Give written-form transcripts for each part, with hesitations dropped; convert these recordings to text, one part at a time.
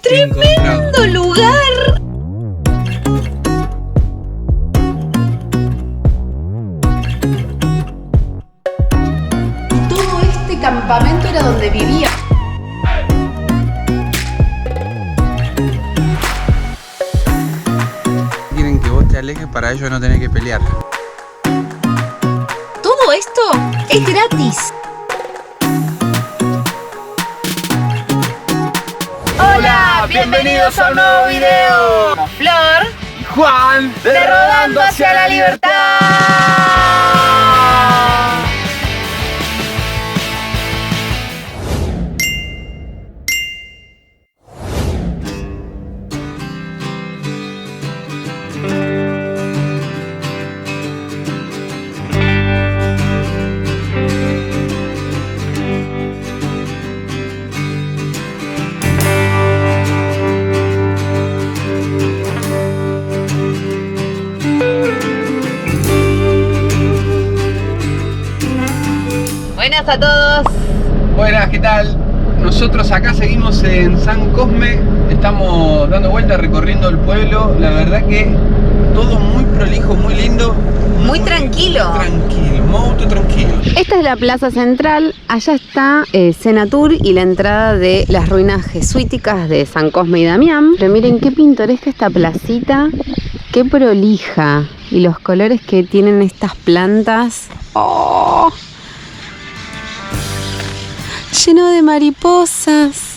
¡Tremendo lugar! Y todo este campamento era donde vivía. Quieren que vos te alejes para ellos no tener que pelear. Todo esto es gratis. Hola, bienvenidos a un nuevo video. Somos Flor Y Juan, de Rodando hacia la Libertad. Buenas a todos. buenas, ¿qué tal? Nosotros acá seguimos en San Cosme, estamos dando vueltas recorriendo el pueblo, la verdad que todo muy prolijo, muy lindo. Muy tranquilo. Tranquilo, muy tranquilo. Esta es la plaza central, allá está Senatur y la entrada de las ruinas jesuíticas de San Cosme y Damián. Pero miren qué pintoresca esta placita, qué prolija, y los colores que tienen estas plantas. ¡Oh! Lleno de mariposas.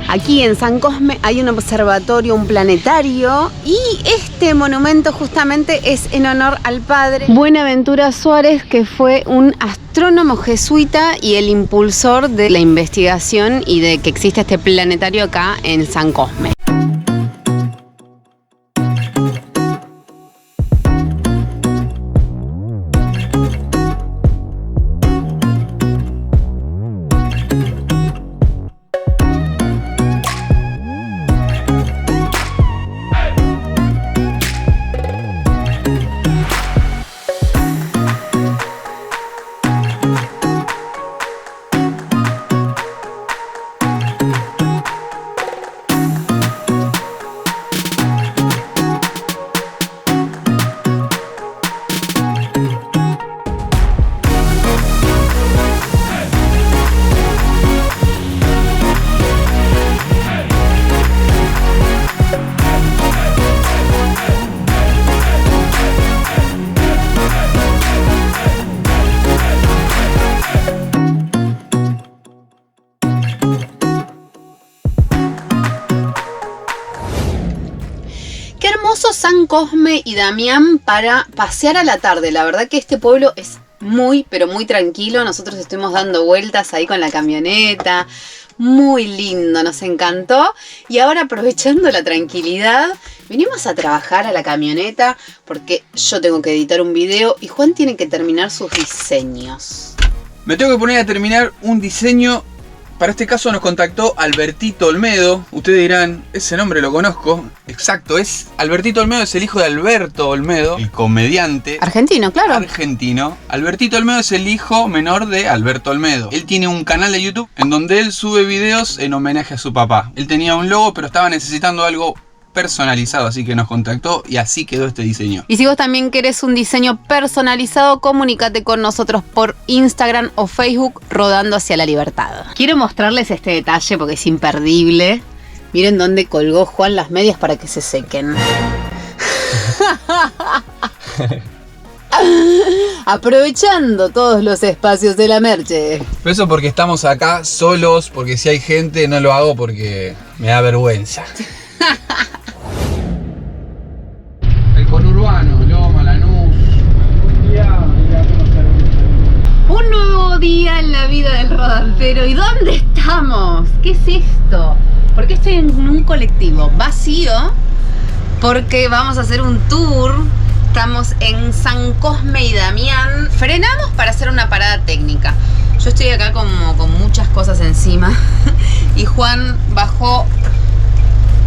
Aquí en San Cosme hay un observatorio, un planetario, y este monumento justamente es en honor al padre Buenaventura Suárez, que fue un astrónomo jesuita y el impulsor de la investigación y de que existe este planetario acá en San Cosme. Qué hermoso San Cosme y Damián para pasear a la tarde. La verdad que este pueblo es muy, pero muy tranquilo. Nosotros estuvimos dando vueltas ahí con la camioneta. Muy lindo, nos encantó. Y ahora, aprovechando la tranquilidad, venimos a trabajar a la camioneta porque yo tengo que editar un video y Juan tiene que terminar sus diseños. Me tengo que poner a terminar un diseño. Para este caso nos contactó Albertito Olmedo. Ustedes dirán, ese nombre lo conozco. Exacto, es Albertito Olmedo, es el hijo de Alberto Olmedo, el comediante Argentino, claro. argentino. Albertito Olmedo es el hijo menor de Alberto Olmedo. Él tiene un canal de YouTube en donde él sube videos en homenaje a su papá. Él tenía un logo, pero estaba necesitando algo personalizado, así que nos contactó y así quedó este diseño. Y si vos también querés un diseño personalizado, comunícate con nosotros por Instagram o Facebook, Rodando hacia la Libertad. Quiero mostrarles este detalle porque es imperdible. Miren dónde colgó Juan las medias para que se sequen. Aprovechando todos los espacios de la merche. Pero eso porque estamos acá solos, porque si hay gente no lo hago porque me da vergüenza. El conurbano, Loma, la Pero ¿y dónde estamos? ¿Qué es esto? ¿Por qué estoy en un colectivo vacío? Porque vamos a hacer un tour. Estamos en San Cosme y Damián. Frenamos para hacer una parada técnica. Yo estoy acá como con muchas cosas encima. Y Juan bajó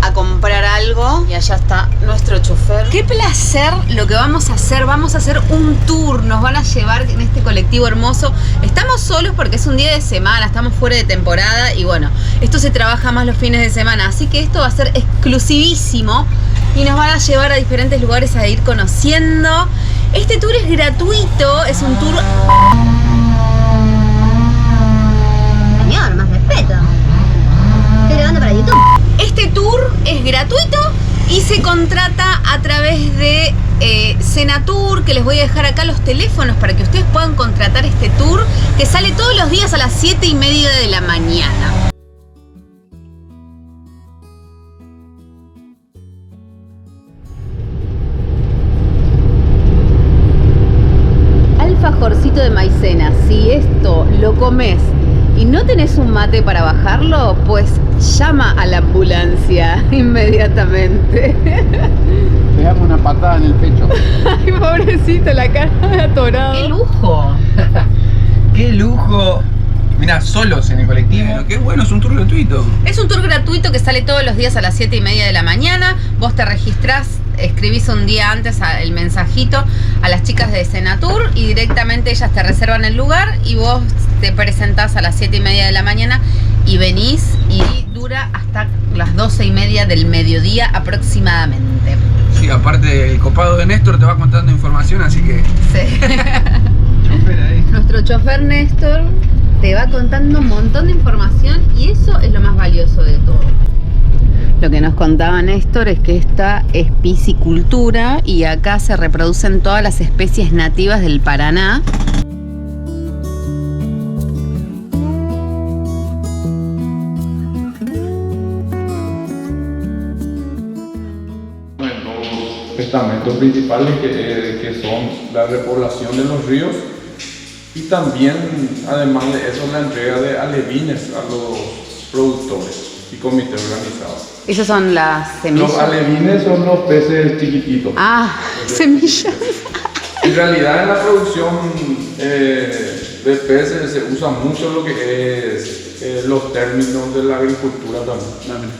a comprar algo y allá está nuestro chofer. Qué placer lo que vamos a hacer. Vamos a hacer un tour. Nos van a llevar en este colectivo hermoso. Estamos solos porque es un día de semana, estamos fuera de temporada y bueno, esto se trabaja más los fines de semana, así que esto va a ser exclusivísimo y nos van a llevar a diferentes lugares a ir conociendo. Este tour es gratuito, es un tour... Señor, más respeto. Estoy grabando para YouTube. Este tour es gratuito y se contrata a través de Senatur, que les voy a dejar acá los teléfonos para que ustedes puedan contratar este tour, que sale todos los días a las 7:30 de la mañana. Alfajorcito de maicena, si esto lo comes y no tenés un mate para bajarlo, pues llama a la ambulancia inmediatamente. Te damos una patada en el pecho. Ay, pobrecito, la cara de atorado. ¡Qué lujo! ¡Qué lujo! Mirá, solos en el colectivo. Lo que es bueno, es un tour gratuito. Es un tour gratuito que sale todos los días a las 7:30 de la mañana. Vos te registrás, escribís un día antes el mensajito a las chicas de Senatur y directamente ellas te reservan el lugar y vos te presentás a las 7:30 de la mañana y venís y dura hasta las 12:30 del mediodía aproximadamente. Sí, aparte el copado de Néstor te va contando información, así que... Sí. Chofer ahí. Nuestro chofer Néstor te va contando un montón de información y eso es lo más valioso de todo. Lo que nos contaba Néstor es que esta es piscicultura y acá se reproducen todas las especies nativas del Paraná. Los estamentos principales que son la repoblación de los ríos y también, además de eso, la entrega de alevines a los productores y comités organizados. Esas son las semillas. Los alevines son los peces chiquititos. Ah, semillas. En realidad en la producción de peces se usa mucho lo que es los términos de la agricultura también.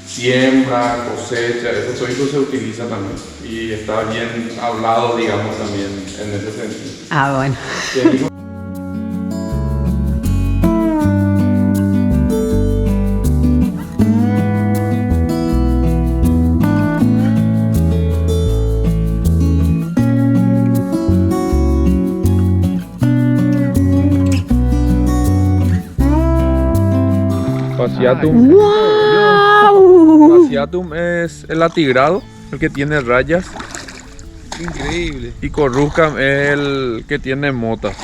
Siembra, cosecha, eso todo se utiliza también y está bien hablado, digamos, también en ese sentido. Ah, bueno. Fasciatum. ¡Wow! Fasciatum es el atigrado, el que tiene rayas. Increíble. Y Corruscam es el que tiene motas.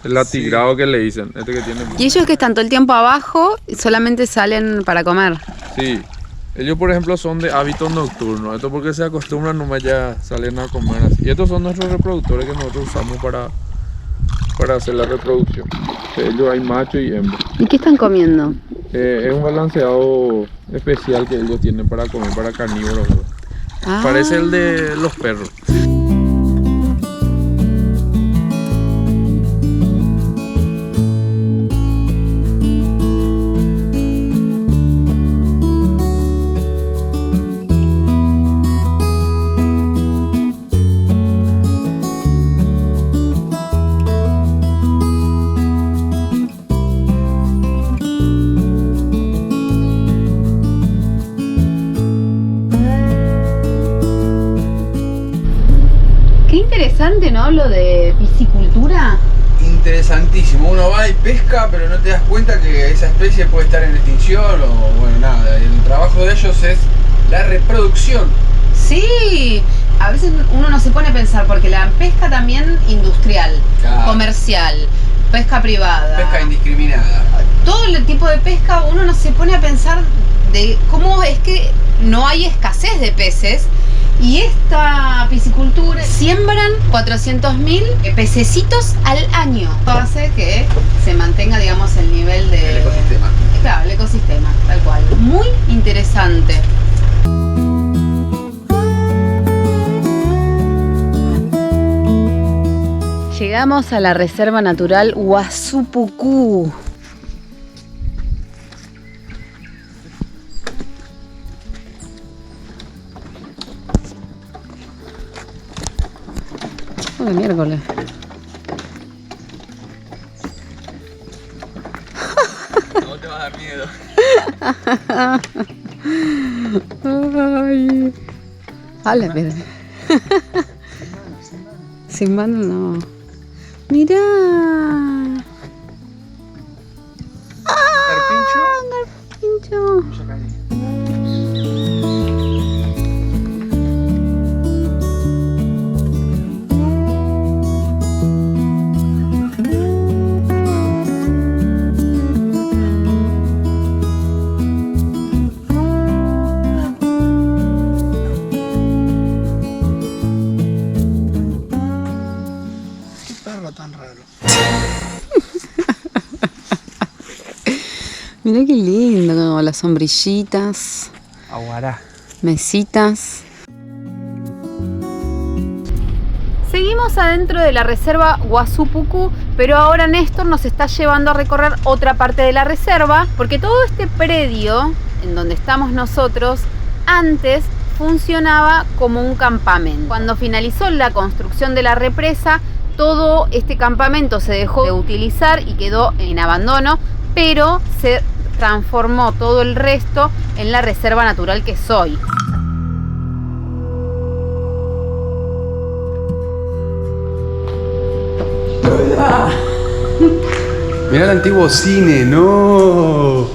El atigrado que le dicen, este que tiene motas. Y ellos que están todo el tiempo abajo y solamente salen para comer. Sí. Ellos, por ejemplo, son de hábito nocturno. Esto porque se acostumbran, nomás ya salen a comer así. Y estos son nuestros reproductores que nosotros usamos para hacer la reproducción. De ellos hay macho y hembra. ¿Y qué están comiendo? Es un balanceado especial que ellos tienen para comer, para carnívoros. Ah. Parece el de los perros. Qué interesante, ¿no? Lo de piscicultura. Interesantísimo. Uno va y pesca, pero no te das cuenta que esa especie puede estar en extinción o bueno, nada. El trabajo de ellos es la reproducción. Sí, a veces uno no se pone a pensar porque la pesca también industrial, Claro. comercial, pesca privada, Pesca indiscriminada. todo el tipo de pesca, uno no se pone a pensar de cómo es que no hay escasez de peces Y esta piscicultura siembran 400.000 pececitos al año. Esto hace que se mantenga, digamos, el nivel de... El ecosistema. Claro, el ecosistema, tal cual. Muy interesante. Llegamos a la Reserva Natural Huasupucú. Oh, qué miércoles. No te va a dar miedo. Ay. Hola, mira. Sin mano no. Mirá. ¿Carpincho? Garpincho. Tan raro. Mirá qué lindo, como las sombrillitas, Aguará. mesitas. Seguimos adentro de la reserva Huasupucú, pero ahora Néstor nos está llevando a recorrer otra parte de la reserva, porque todo este predio en donde estamos nosotros antes funcionaba como un campamento. Cuando finalizó la construcción de la represa, todo este campamento se dejó de utilizar y quedó en abandono, pero se transformó todo el resto en la reserva natural que es hoy. Mirá el antiguo cine, no.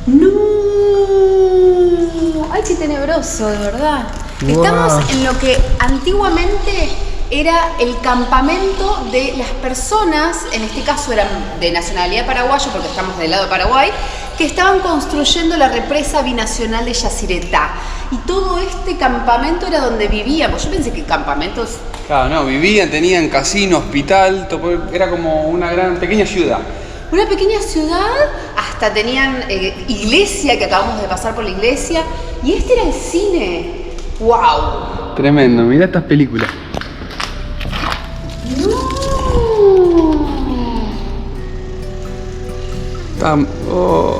¡No! ¡Ay, qué tenebroso, de verdad! Wow. Estamos en lo que antiguamente era el campamento de las personas, en este caso eran de nacionalidad paraguaya, porque estamos del lado de Paraguay, que estaban construyendo la represa binacional de Yacyretá. Y todo este campamento era donde vivíamos. Yo pensé que campamentos... Claro, no, vivían, tenían casino, hospital, era como una gran pequeña ciudad. Una pequeña ciudad, hasta tenían iglesia, que acabamos de pasar por la iglesia, y este era el cine. ¡Wow! Tremendo, mirá estas películas. Oh.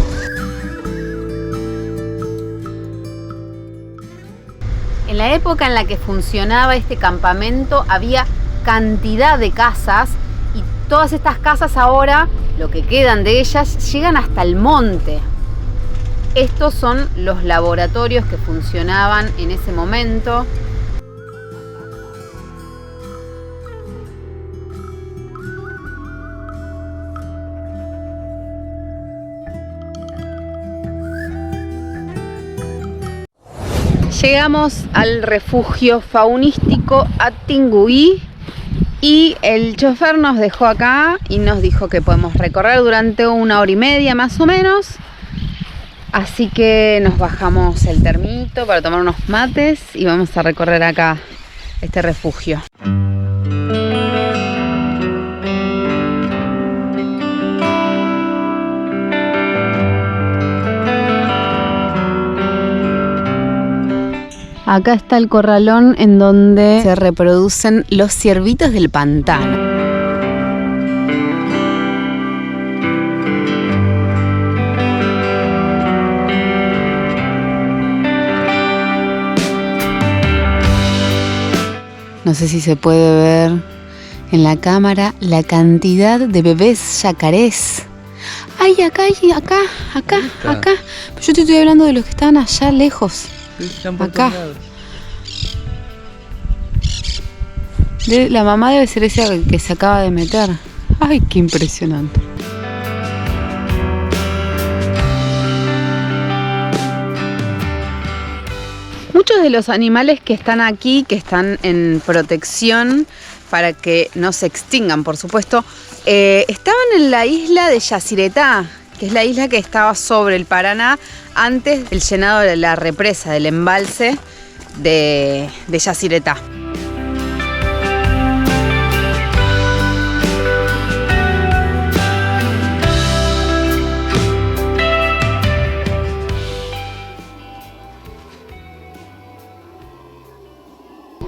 En la época en la que funcionaba este campamento había cantidad de casas, y todas estas casas ahora, lo que quedan de ellas, llegan hasta el monte. Estos son los laboratorios que funcionaban en ese momento. Llegamos al refugio faunístico Atinguí y el chofer nos dejó acá y nos dijo que podemos recorrer durante 1 hora y media más o menos. Así que nos bajamos el termito para tomar unos mates y vamos a recorrer acá este refugio. Acá está el corralón en donde se reproducen los ciervitos del pantano. No sé si se puede ver en la cámara la cantidad de bebés yacarés. Ay, acá. Pero yo te estoy hablando de los que estaban allá lejos. Acá. La mamá debe ser esa que se acaba de meter. Ay, qué impresionante. Muchos de los animales que están aquí, que están en protección para que no se extingan, por supuesto, estaban en la isla de Yacyretá, que es la isla que estaba sobre el Paraná antes del llenado de la represa, del embalse. de Yacyretá.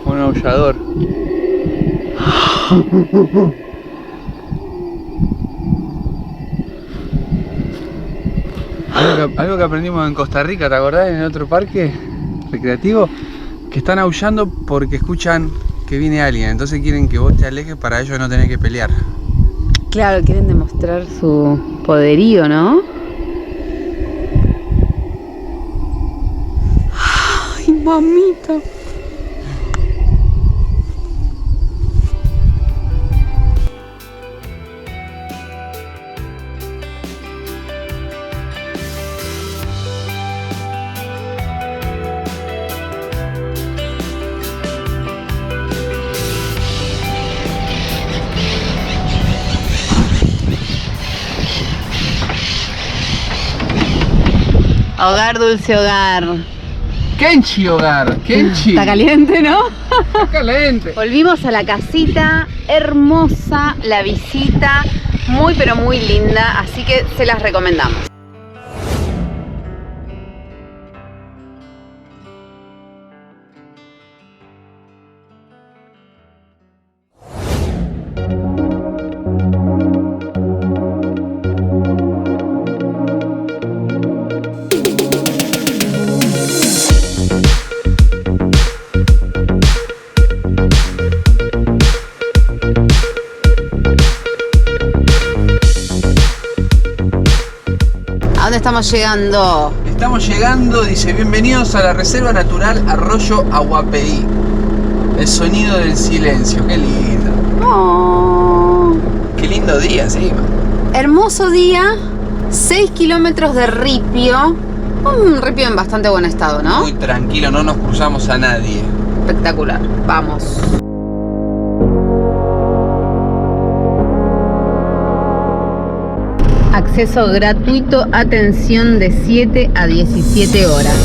Un aullador. Algo que aprendimos en Costa Rica, ¿te acordás? En el otro parque recreativo, que están aullando porque escuchan que viene alguien, entonces quieren que vos te alejes para ellos no tener que pelear. Claro, quieren demostrar su poderío, ¿no? Ay, mamita. Hogar, dulce hogar. Kenchi hogar, Kenchi. Está caliente, ¿no? Está caliente. Volvimos a la casita, hermosa la visita, muy pero muy linda, así que se las recomendamos. ¿A dónde estamos llegando? Estamos llegando, dice, bienvenidos a la Reserva Natural Arroyo Aguapeí. El sonido del silencio, qué lindo. Oh. Qué lindo día, sí. Hermoso día, 6 kilómetros de ripio. Un ripio en bastante buen estado, ¿no? Muy tranquilo, no nos cruzamos a nadie. Espectacular, vamos. Acceso gratuito, atención de 7 a 17 horas.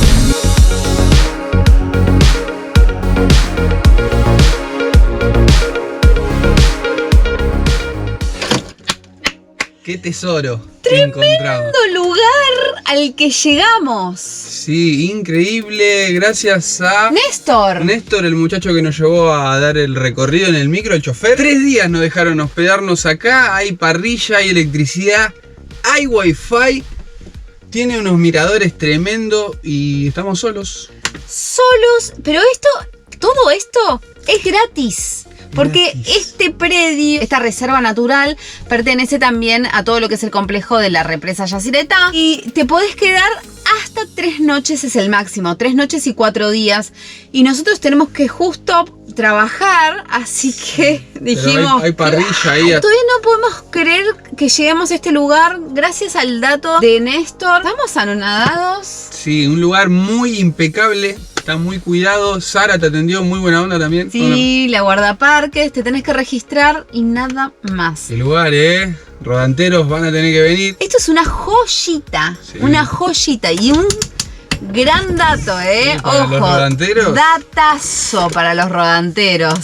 Qué tesoro que he encontrado. Lugar al que llegamos. Sí, increíble, gracias a Néstor. Néstor, el muchacho que nos llevó a dar el recorrido en el micro, el chofer. 3 días nos dejaron hospedarnos acá, hay parrilla, hay electricidad, hay wifi, tiene unos miradores tremendos y estamos solos. Solos, pero todo esto es gratis. Porque este predio, esta reserva natural, pertenece también a todo lo que es el complejo de la represa Yacyretá. Y te podés quedar hasta 3 noches, es el máximo. 3 noches y 4 días. Y nosotros tenemos que justo trabajar, así que dijimos... Hay parrilla ahí. Todavía no podemos creer que llegamos a este lugar gracias al dato de Néstor. ¿Estamos anonadados? Sí, un lugar muy impecable. Está muy cuidado. Sara te atendió, muy buena onda también. Sí, la guardaparques, te tenés que registrar y nada más. El lugar, rodanteros van a tener que venir. Esto es una joyita, Sí. una joyita y un gran dato, Sí, para ojo, los rodanteros. datazo para los rodanteros.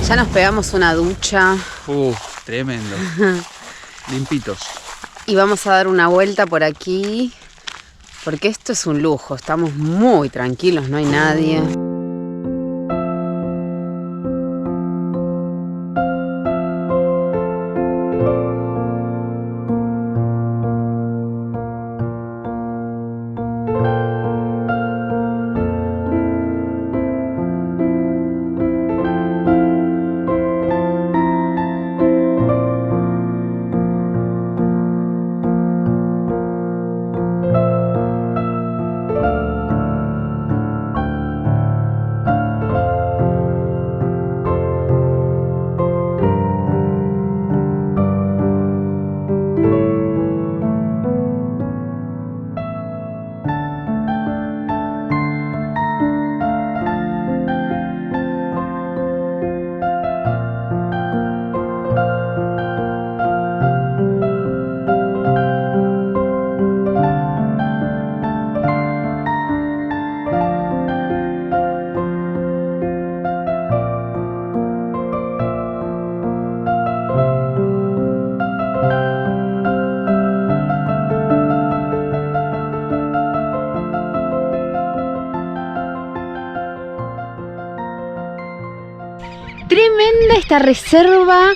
Ya nos pegamos una ducha. Tremendo. Limpitos. Y vamos a dar una vuelta por aquí. Porque esto es un lujo. Estamos muy tranquilos, no hay nadie. Tremenda esta reserva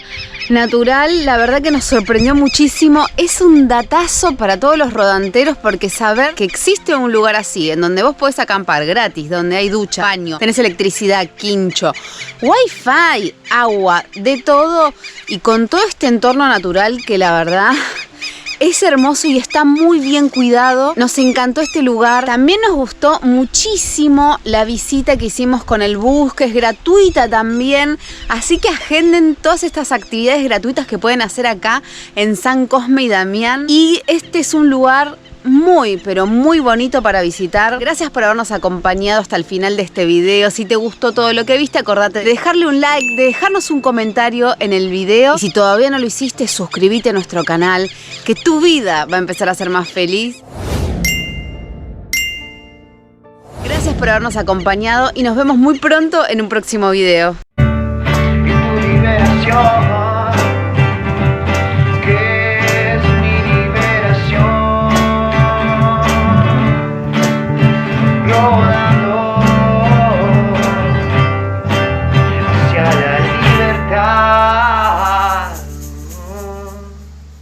natural, la verdad que nos sorprendió muchísimo. Es un datazo para todos los rodanteros porque saber que existe un lugar así, en donde vos podés acampar gratis, donde hay ducha, baño, tenés electricidad, quincho, wifi, agua, de todo, y con todo este entorno natural que la verdad es hermoso y está muy bien cuidado. Nos encantó este lugar. También nos gustó muchísimo la visita que hicimos con el bus, que es gratuita también. Así que agenden todas estas actividades gratuitas que pueden hacer acá en San Cosme y Damián. Y este es un lugar muy, pero muy bonito para visitar. Gracias por habernos acompañado hasta el final de este video. Si te gustó todo lo que viste, acordate de dejarle un like, de dejarnos un comentario en el video. Y si todavía no lo hiciste, suscríbete a nuestro canal, que tu vida va a empezar a ser más feliz. Gracias por habernos acompañado y nos vemos muy pronto en un próximo video. Liberación.